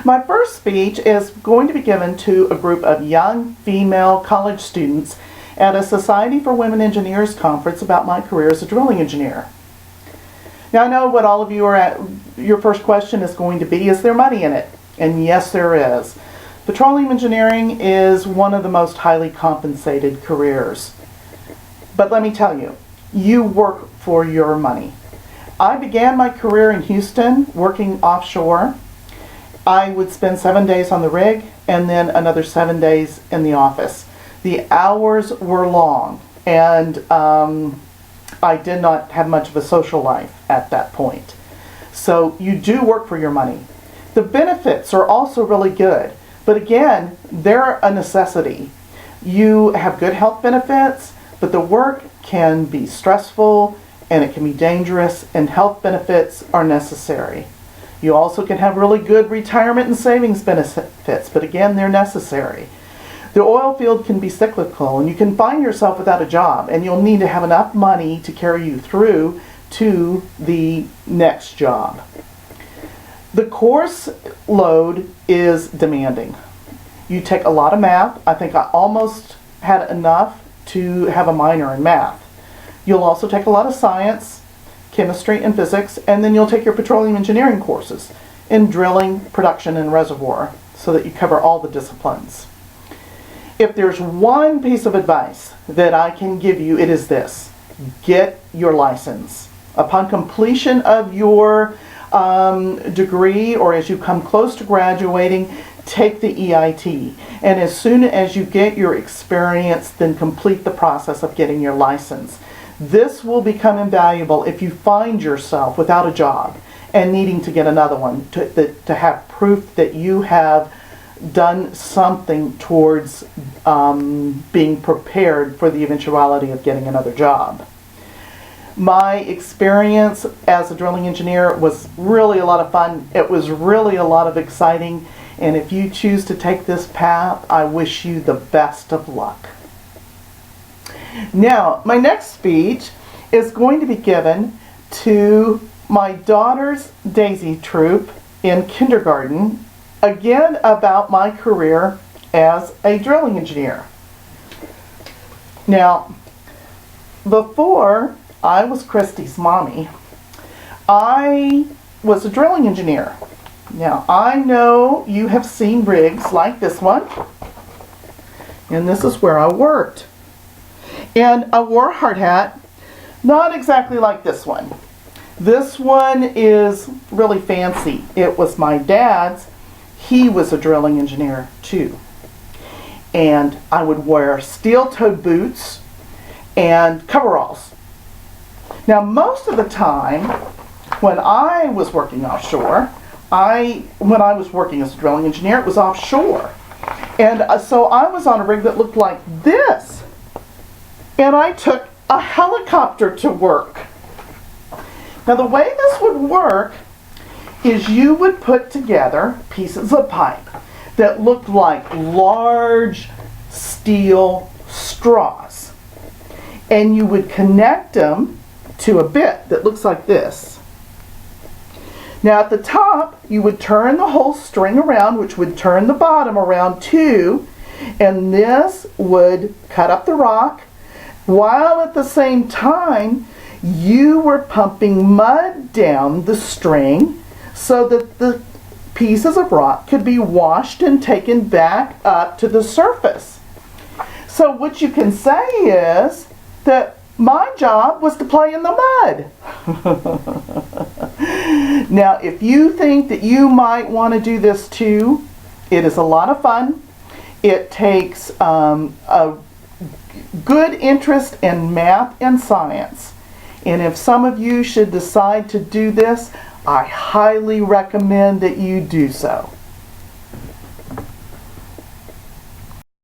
My first speech is going to be given to a group of young female college students at a Society for Women Engineers conference about my career as a drilling engineer. Now I know what all of you are at, your first question is going to be, is there money in it? And yes, there is. Petroleum engineering is one of the most highly compensated careers. But let me tell you, you work for your money. I began my career in Houston working offshore. I would spend 7 days on the rig and then another 7 days in the office. The hours were long, and I did not have much of a social life at that point. So you do work for your money. The benefits are also really good, but again, they're a necessity. You have good health benefits, but the work can be stressful and it can be dangerous, and health benefits are necessary. You also can have really good retirement and savings benefits, but again, they're necessary. The oil field can be cyclical, and you can find yourself without a job, and you'll need to have enough money to carry you through to the next job. The course load is demanding. You take a lot of math. I think I almost had enough to have a minor in math. You'll also take a lot of science, chemistry, and physics, and then you'll take your petroleum engineering courses in drilling, production, and reservoir, so that you cover all the disciplines. If there's one piece of advice that I can give you, it is this: get your license. Upon completion of your degree, or as you come close to graduating, take the EIT. And as soon as you get your experience, then complete the process of getting your license. This will become invaluable if you find yourself without a job and needing to get another one, to have proof that you have done something towards being prepared for the eventuality of getting another job. My experience as a drilling engineer was really a lot of fun. It was really a lot of exciting, and if you choose to take this path, I wish you the best of luck. Now, my next speech is going to be given to my daughter's Daisy troop in kindergarten, again about my career as a drilling engineer. Now, before I was Christy's mommy, I was a drilling engineer. Now, I know you have seen rigs like this one, and this is where I worked. And I wore a hard hat, not exactly like this one. This one is really fancy. It was my dad's. He was a drilling engineer too. And I would wear steel-toed boots and coveralls. Now, most of the time when I was working offshore, when I was working as a drilling engineer, it was offshore. And so I was on a rig that looked like this. And I took a helicopter to work. Now, the way this would work is you would put together pieces of pipe that looked like large steel straws. And you would connect them to a bit that looks like this. Now, at the top, you would turn the whole string around, which would turn the bottom around too, and this would cut up the rock, while at the same time you were pumping mud down the string so that the pieces of rock could be washed and taken back up to the surface. So what you can say is that my job was to play in the mud. Now, if you think that you might want to do this too, it is a lot of fun. It takes a good interest in math and science. And if some of you should decide to do this, I highly recommend that you do so.